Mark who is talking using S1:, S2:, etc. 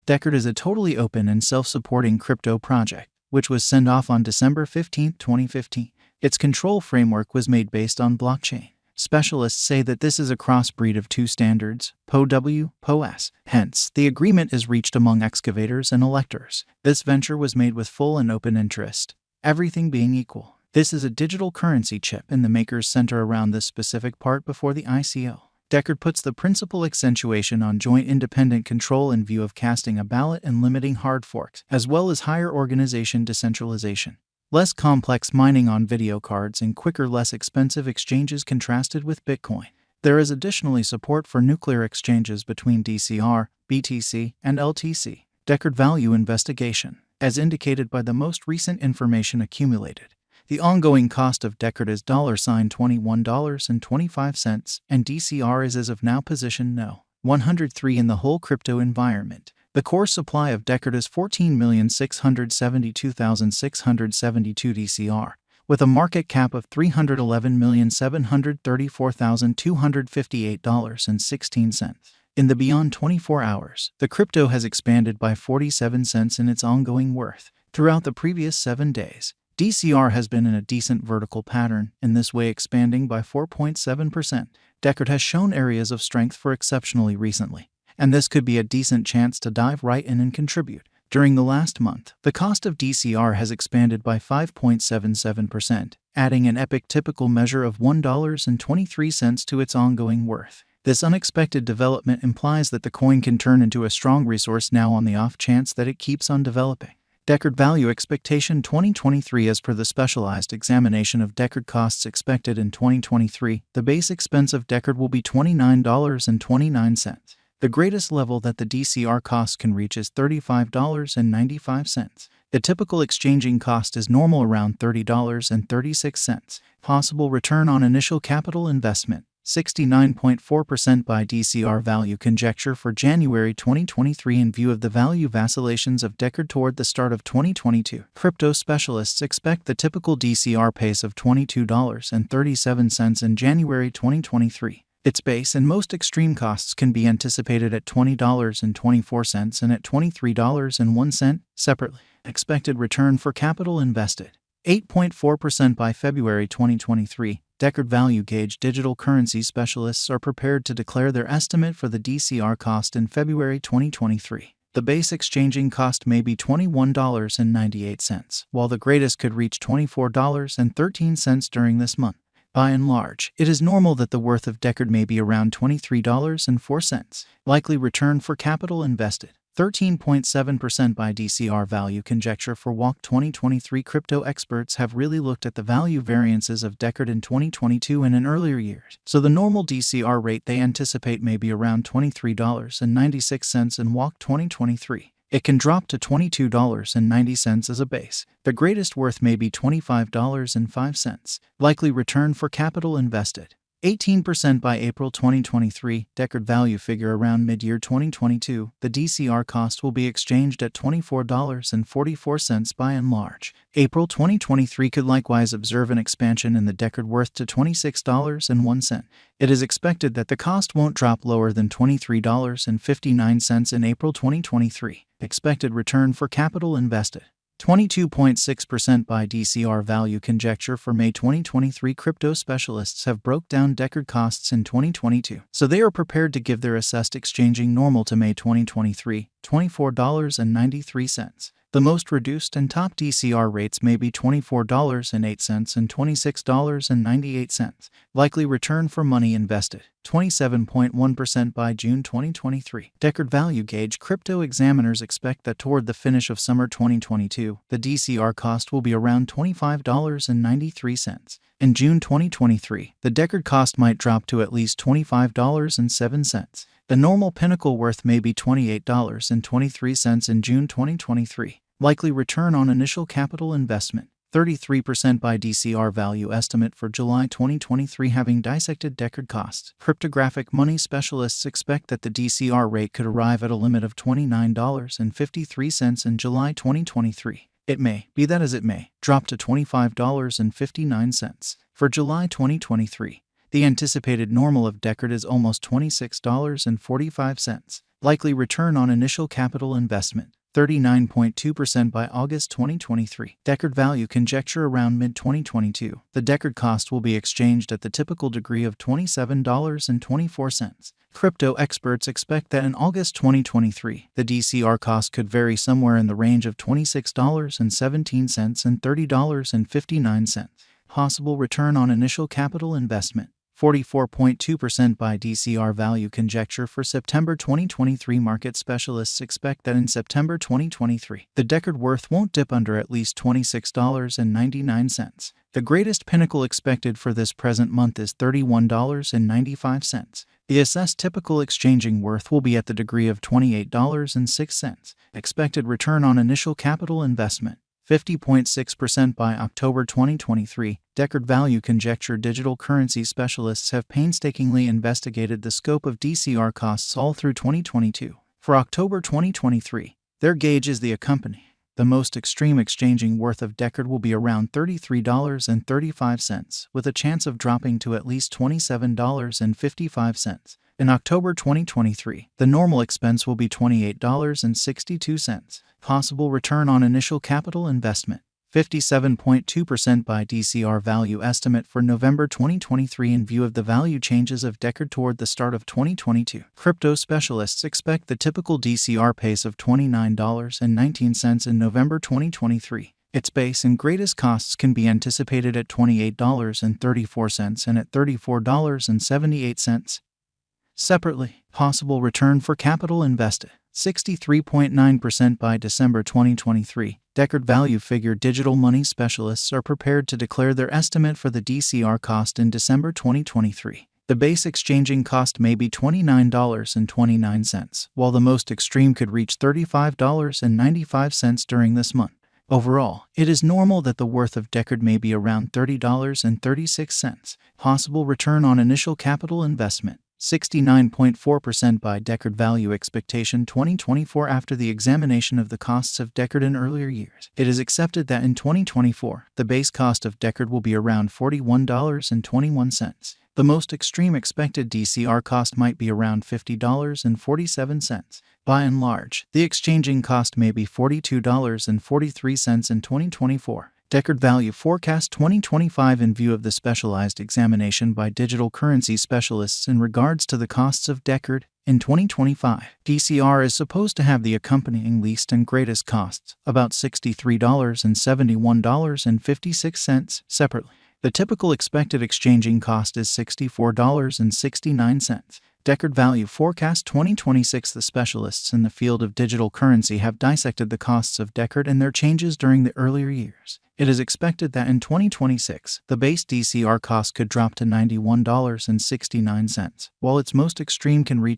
S1: Decred is a totally open and self-supporting crypto project, which was sent off on December 15, 2015. Its control framework was made based on blockchain. Specialists say that this is a crossbreed of two standards, POW, POS. Hence, the agreement is reached among excavators and electors. This venture was made with full and open interest, everything being equal. This is a digital currency chip, and the makers center around this specific part before the ICO. Decred puts the principal accentuation on joint independent control in view of casting a ballot and limiting hard forks, as well as higher organization decentralization. Less complex mining on video cards and quicker, less expensive exchanges contrasted with Bitcoin. There is additionally support for nuclear exchanges between DCR, BTC, and LTC. Decred value investigation. As indicated by the most recent information accumulated, the ongoing cost of Decred is $21.25, and DCR is as of now position No. 103 in the whole crypto environment. The core supply of Decred is 14,672,672 DCR, with a market cap of $311,734,258.16. In the beyond 24 hours, the crypto has expanded by 47 cents in its ongoing worth. Throughout the previous 7 days, DCR has been in a decent vertical pattern, in this way expanding by 4.7%. Decred has shown areas of strength for exceptionally recently, and this could be a decent chance to dive right in and contribute. During the last month, the cost of DCR has expanded by 5.77%, adding an epic typical measure of $1.23 to its ongoing worth. This unexpected development implies that the coin can turn into a strong resource now on the off chance that it keeps on developing. Decred value expectation 2023. As per the specialized examination of Decred costs expected in 2023, the base expense of Decred will be $29.29. The greatest level that the DCR cost can reach is $35.95. The typical exchanging cost is normal around $30.36. Possible return on initial capital investment, 69.4% by DCR value conjecture for January 2023 in view of the value vacillations of Decred toward the start of 2022. Crypto specialists expect the typical DCR pace of $22.37 in January 2023. Its base and most extreme costs can be anticipated at $20.24 and at $23.01, separately. Expected return for capital invested, 8.4% by February 2023. Decred value gauge digital currency specialists are prepared to declare their estimate for the DCR cost in February 2023. The base exchanging cost may be $21.98, while the greatest could reach $24.13 during this month. By and large, it is normal that the worth of Decred may be around $23.04. Likely return for capital invested, 13.7% by DCR value conjecture for WALC 2023. Crypto experts have really looked at the value variances of Decred in 2022 and in earlier years, so the normal DCR rate they anticipate may be around $23.96 in WALC 2023. It can drop to $22.90 as a base. The greatest worth may be $25.05. Likely return for capital invested, 18% by April 2023. Decred value figure around mid-year 2022. The DCR cost will be exchanged at $24.44 by and large. April 2023 could likewise observe an expansion in the Decred worth to $26.01. It is expected that the cost won't drop lower than $23.59 in April 2023. Expected return for capital invested, 22.6% by DCR value conjecture for May 2023. Crypto specialists have broke down Decred costs in 2022, so they are prepared to give their assessed exchanging normal to May 2023, $24.93. The most reduced and top DCR rates may be $24.08 and $26.98. Likely return for money invested, 27.1% by June 2023. Decred value gauge crypto examiners expect that toward the finish of summer 2022, the DCR cost will be around $25.93. In June 2023, the Decred cost might drop to at least $25.07. The normal pinnacle worth may be $28.23 in June 2023. Likely return on initial capital investment, 33% by DCR value estimate for July 2023. Having dissected Decred costs, cryptographic money specialists expect that the DCR rate could arrive at a limit of $29.53 in July 2023. It may, be that as it may, drop to $25.59 for July 2023. The anticipated normal of Decred is almost $26.45. Likely return on initial capital investment, 39.2% by August 2023. Deckard value conjecture around mid-2022. The Deckard cost will be exchanged at the typical degree of $27.24. Crypto experts expect that in August 2023, the DCR cost could vary somewhere in the range of $26.17 and $30.59. Possible return on initial capital investment, 44.2% by DCR value conjecture for September 2023. Market specialists expect that in September 2023, the Deckard worth won't dip under at least $26.99. The greatest pinnacle expected for this present month is $31.95. The assessed typical exchanging worth will be at the degree of $28.06. Expected return on initial capital investment, 50.6% by October 2023. Deckard value conjecture. Digital currency specialists have painstakingly investigated the scope of DCR costs all through 2022. For October 2023, their gauge is the accompanying. The most extreme exchanging worth of Deckard will be around $33.35, with a chance of dropping to at least $27.55. In October 2023, the normal expense will be $28.62. Possible return on initial capital investment, 57.2% by DCR value estimate for November 2023 in view of the value changes of Deckard toward the start of 2022. Crypto specialists expect the typical DCR pace of $29.19 in November 2023. Its base and greatest costs can be anticipated at $28.34 and at $34.78. Separately, possible return for capital invested, 63.9% by December 2023. Deckard value figure. Digital money specialists are prepared to declare their estimate for the DCR cost in December 2023. The base exchanging cost may be $29.29, while the most extreme could reach $35.95 during this month. Overall, it is normal that the worth of Deckard may be around $30.36. Possible return on initial capital investment, 69.4% by Deckard value expectation 2024. After the examination of the costs of Deckard in earlier years, it is accepted that in 2024, the base cost of Deckard will be around $41.21. The most extreme expected DCR cost might be around $50.47. By and large, the exchanging cost may be $42.43 in 2024. Deckard value forecast 2025 in view of the specialized examination by digital currency specialists in regards to the costs of Deckard. In 2025, DCR is supposed to have the accompanying least and greatest costs, about $63 and $71.56 separately. The typical expected exchanging cost is $64.69. Deckard value forecast 2026. The specialists in the field of digital currency have dissected the costs of Deckard and their changes during the earlier years. It is expected that in 2026, the base DCR cost could drop to $91.69, while its most extreme can reach